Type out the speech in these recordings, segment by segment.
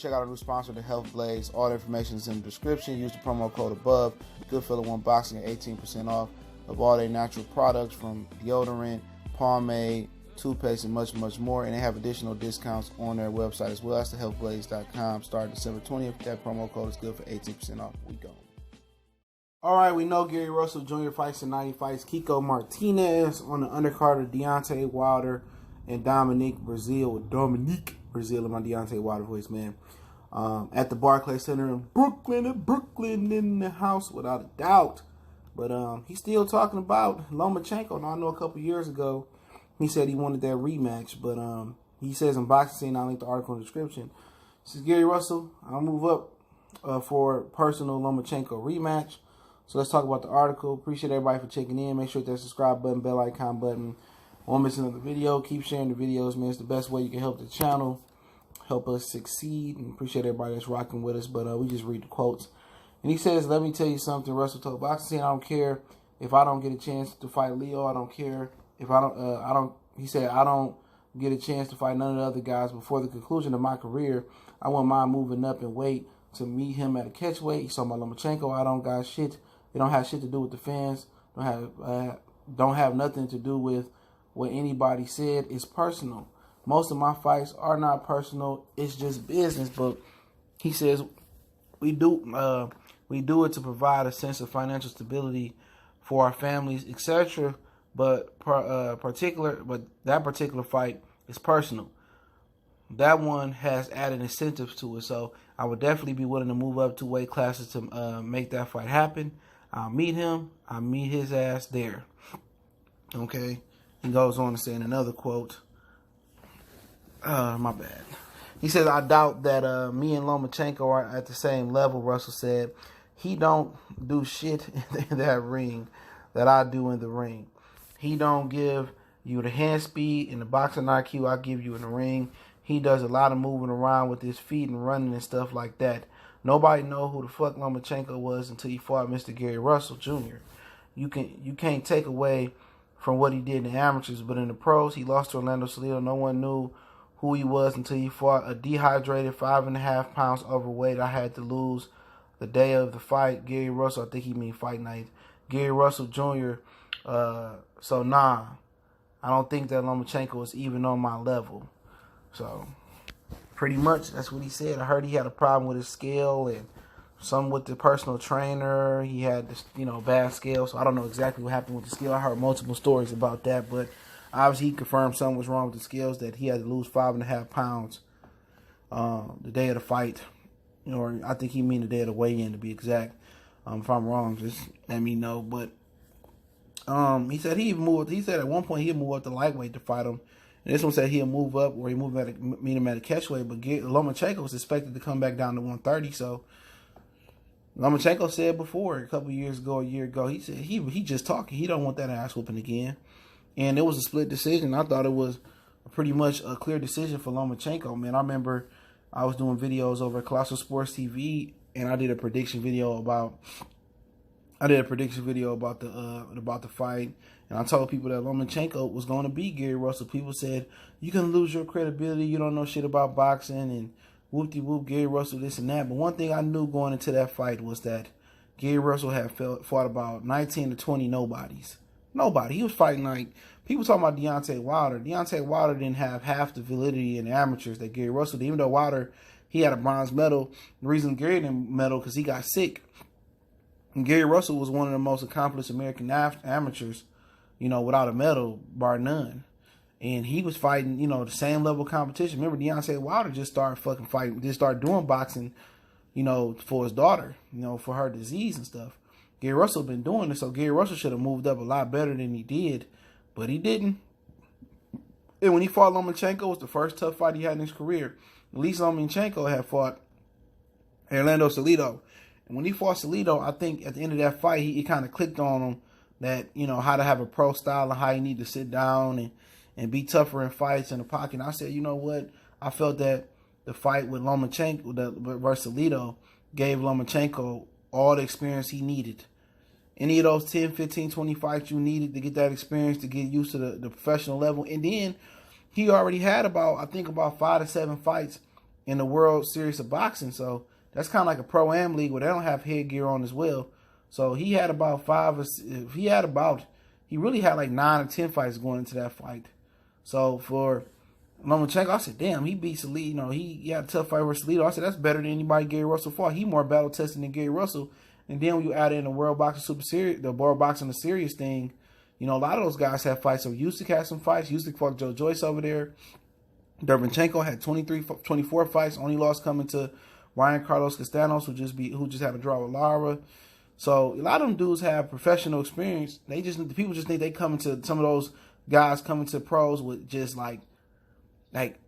check out our new sponsor, the Health Blaze. All the information is in the description. Use the promo code above. Goodfellow Unboxing at 18% off of all their natural products, from deodorant, pomade, toothpaste, and much, much more. And they have additional discounts on their website as well. That's thehealthblaze.com. Starting December 20th. That promo code is good for 18% off. We go. All right, we know Gary Russell Jr. fights in 90 fights. Kiko Martinez on the undercard of Deontay Wilder and Dominique Breazeale, and my Deontay Wilder voice, man. At the Barclays Center in Brooklyn in the house, without a doubt. But he's still talking about Lomachenko. Now, I know a couple years ago he said he wanted that rematch, but he says in Boxing Scene, I'll link the article in the description. This is Gary Russell. I'll move up for personal Lomachenko rematch. So let's talk about the article. Appreciate everybody for checking in. Make sure that subscribe button, bell icon button. Won't miss another video. Keep sharing the videos, man. It's the best way you can help the channel, help us succeed. And appreciate everybody that's rocking with us. But we just read the quotes. And he says, let me tell you something. Russell told Boxing Scene, I don't care if I don't get a chance to fight Leo. I don't care if I don't, he said, I don't get a chance to fight none of the other guys before the conclusion of my career. I wouldn't mind moving up in weight to meet him at a catch weight. He's talking about Lomachenko. I don't got shit. It don't have shit to do with the fans. Don't have nothing to do with what anybody said. It's personal. Most of my fights are not personal. It's just business. But he says we do it to provide a sense of financial stability for our families, etc. But that particular fight is personal. That one has added incentives to it. So I would definitely be willing to move up 2 weight classes to make that fight happen. I'll meet him. I'll meet his ass there. Okay. He goes on to say in another quote. My bad. He says, I doubt that me and Lomachenko are at the same level, Russell said. He don't do shit in that ring that I do in the ring. He don't give you the hand speed and the boxing IQ I give you in the ring. He does a lot of moving around with his feet and running and stuff like that. Nobody know who the fuck Lomachenko was until he fought Mr. Gary Russell Jr. You can't take away from what he did in the amateurs, but in the pros, he lost to Orlando Salido. No one knew who he was until he fought a dehydrated 5.5 pounds overweight. I had to lose the day of the fight. Gary Russell, I think he mean fight night. Gary Russell Jr. So nah, I don't think that Lomachenko is even on my level. So pretty much, that's what he said. I heard he had a problem with his scale and some with the personal trainer. He had this, bad scale. So I don't know exactly what happened with the scale. I heard multiple stories about that, but obviously he confirmed something was wrong with the scales, that he had to lose 5.5 pounds the day of the fight. Or I think he mean the day of the weigh-in, to be exact. If I'm wrong, just let me know. But he said he said at one point he'd move up to lightweight to fight him. And this one said he'll move up, or he'll meet him at a catchweight. But Lomachenko was expected to come back down to 130. So Lomachenko said before, a year ago, he said he just talking. He don't want that ass whooping again. And it was a split decision. I thought it was pretty much a clear decision for Lomachenko, man. I remember I was doing videos over at Colossal Sports TV, and I did a prediction video about the fight. And I told people that Lomachenko was going to beat Gary Russell. People said, you can lose your credibility. You don't know shit about boxing, and whoop-de-whoop, Gary Russell, this and that. But one thing I knew going into that fight was that Gary Russell had fought about 19 to 20 nobodies. Nobody. He was fighting like, people talking about Deontay Wilder. Deontay Wilder didn't have half the validity in the amateurs that Gary Russell did. Even though Wilder, he had a bronze medal. The reason Gary didn't medal because he got sick. And Gary Russell was one of the most accomplished American amateurs, without a medal, bar none. And he was fighting, the same level of competition. Remember, Deontay Wilder just started doing boxing, for his daughter, for her disease and stuff. Gary Russell been doing it, so Gary Russell should have moved up a lot better than he did, but he didn't. And when he fought Lomachenko, it was the first tough fight he had in his career. At least Lomachenko had fought Orlando Salido. And when he fought Salido, I think at the end of that fight, he kind of clicked on him that, how to have a pro style and how you need to sit down and be tougher in fights in the pocket. And I said, you know what? I felt that the fight with Lomachenko versus Salido gave Lomachenko all the experience he needed. Any of those 10, 15, 20 fights you needed to get that experience, to get used to the professional level. And then he already had about 5 to 7 fights in the World Series of Boxing. So that's kind of like a pro-am league where they don't have headgear on as well. So he had about he really had like 9 or 10 fights going into that fight. So for Lomachenko, I said, damn, he beat Salido. You know, he had a tough fight with Salido. I said, that's better than anybody Gary Russell fought. He more battle tested than Gary Russell. And then when you add in the World Boxing Super Series, the World Boxing the Series thing, you know, a lot of those guys have fights. So Usyk had some fights. Usyk fought Joe Joyce over there. Derevyanchenko had 24 fights. Only loss coming to Ryan Carlos Castanos, who just had a draw with Lara. So a lot of them dudes have professional experience. The people just think they come into some of those guys coming to pros with just like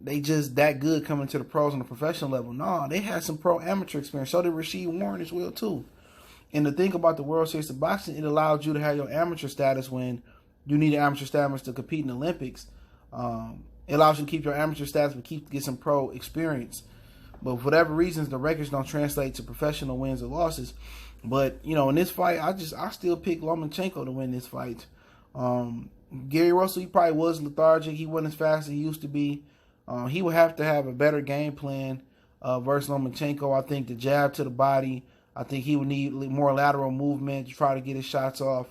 they just that good coming to the pros on the professional level. No, they had some pro amateur experience. So did Rasheed Warren as well too. And the thing about the World Series of Boxing, it allowed you to have your amateur status when you need an amateur status to compete in the Olympics. It allows you to keep your amateur status but get some pro experience. But for whatever reasons, the records don't translate to professional wins or losses. But, you know, in this fight, I still pick Lomachenko to win this fight. Gary Russell, he probably was lethargic. He wasn't as fast as he used to be. He would have to have a better game plan versus Lomachenko. I think the jab to the body. I think he would need more lateral movement to try to get his shots off.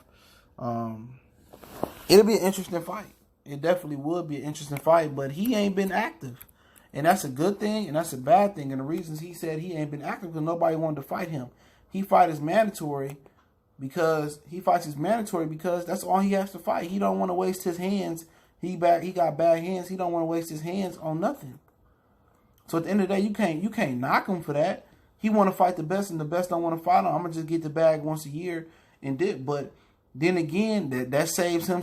It'll be an interesting fight. It definitely would be an interesting fight, but he ain't been active. And that's a good thing, and that's a bad thing. And the reasons he said he ain't been active because nobody wanted to fight him. He fights his mandatory because that's all he has to fight. He don't want to waste his hands. He got bad hands. He don't want to waste his hands on nothing. So at the end of the day, you can't knock him for that. He want to fight the best, and the best don't want to fight him. I'm gonna just get the bag once a year and did. But then again, that saves him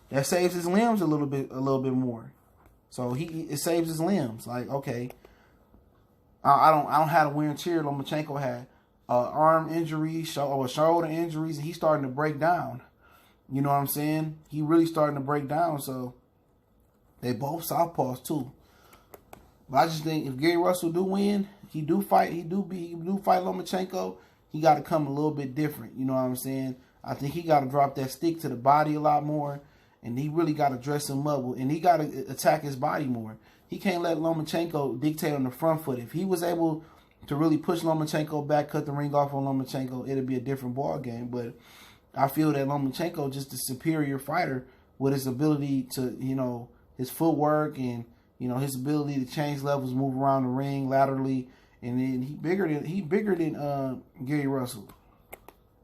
that saves his limbs a little bit more. So it saves his limbs. Like, okay, I don't have the wear and tear Lomachenko had. Arm injuries, shoulder injuries, and he's starting to break down. You know what I'm saying? He really starting to break down. So they both southpaws too. But I just think if Gary Russell do win, he do fight Lomachenko, he got to come a little bit different. You know what I'm saying? I think he got to drop that stick to the body a lot more, and he really got to dress him up, and he got to attack his body more. He can't let Lomachenko dictate on the front foot. If he was able to really push Lomachenko back, cut the ring off on Lomachenko, it'd be a different ball game. But I feel that Lomachenko just a superior fighter with his ability to, you know, his footwork and, you know, his ability to change levels, move around the ring laterally, and then he bigger than Gary Russell.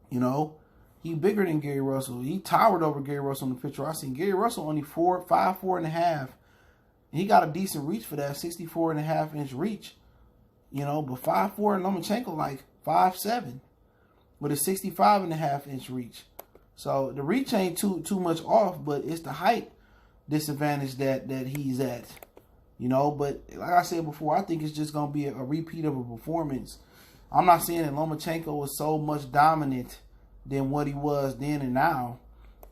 You know, he bigger than Gary Russell. He towered over Gary Russell in the picture I seen. Gary Russell only 5'4.5". He got a decent reach for that, 64.5-inch reach. You know, but 5'4" and Lomachenko like 5'7", with a 65.5-inch reach. So the reach ain't too much off, but it's the height disadvantage that he's at. You know, but like I said before, I think it's just gonna be a repeat of a performance. I'm not saying that Lomachenko was so much dominant than what he was then and now,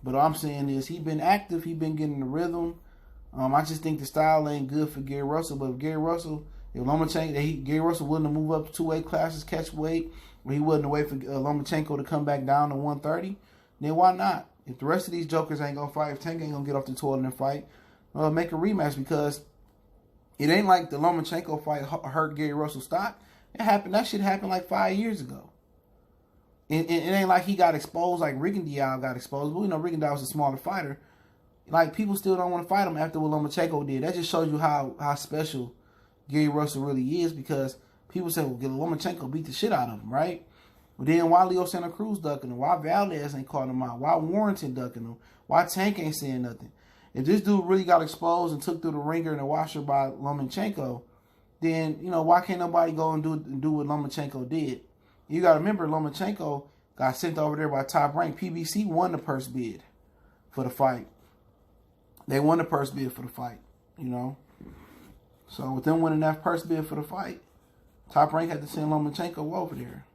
but all I'm saying is he been active, he been getting the rhythm. I just think the style ain't good for Gary Russell. But if Gary Russell wouldn't have moved up to 2 weight classes, catch weight, or he wouldn't have waited for Lomachenko to come back down to 130, then why not? If the rest of these jokers ain't gonna fight, if Tank ain't gonna get off the toilet and fight, make a rematch, because it ain't like the Lomachenko fight hurt Gary Russell's stock. That shit happened like 5 years ago. And it ain't like he got exposed like Rigondeaux got exposed. But we know Rigondeaux was a smaller fighter. Like, people still don't want to fight him after what Lomachenko did. That just shows you how special Gary Russell really is, because people say, well, Lomachenko beat the shit out of him, right? But then why Leo Santa Cruz ducking him? Why Valdez ain't calling him out? Why Warrington ducking him? Why Tank ain't saying nothing? If this dude really got exposed and took through the ringer and the washer by Lomachenko, then, you know, why can't nobody go and do what Lomachenko did? You got to remember, Lomachenko got sent over there by Top Rank. PBC won the purse bid for the fight. They won the purse bid for the fight, you know. So with them winning that purse bid for the fight, Top Rank had to send Lomachenko over there.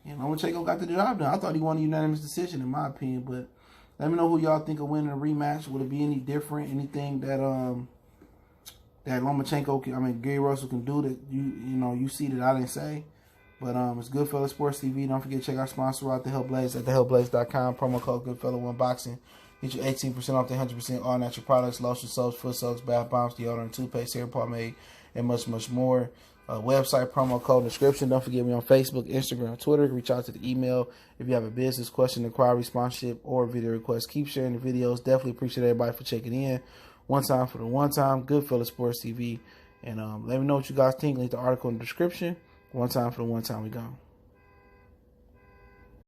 And Lomachenko got the job done. I thought he won a unanimous decision, in my opinion. But let me know who y'all think of winning a rematch. Would it be any different? Anything that Lomachenko, Gary Russell can do that you see that I didn't say? But it's Goodfellas Sports TV. Don't forget to check our sponsor out, The Hellblaze, at thehellblaze.com. Promo code Goodfella1Boxing. Get you 18% off the 100% all natural products, lotion, soaps, foot soaks, bath bombs, deodorant, toothpaste, hair pomade, and much, much more. Website, promo code, description. Don't forget me on Facebook, Instagram, Twitter. Reach out to the email if you have a business question, inquiry, sponsorship, or video request. Keep sharing the videos. Definitely appreciate everybody for checking in. One time for the one time. Goodfellas Sports TV. And let me know what you guys think. Link the article in the description. One time for the one time. We gone.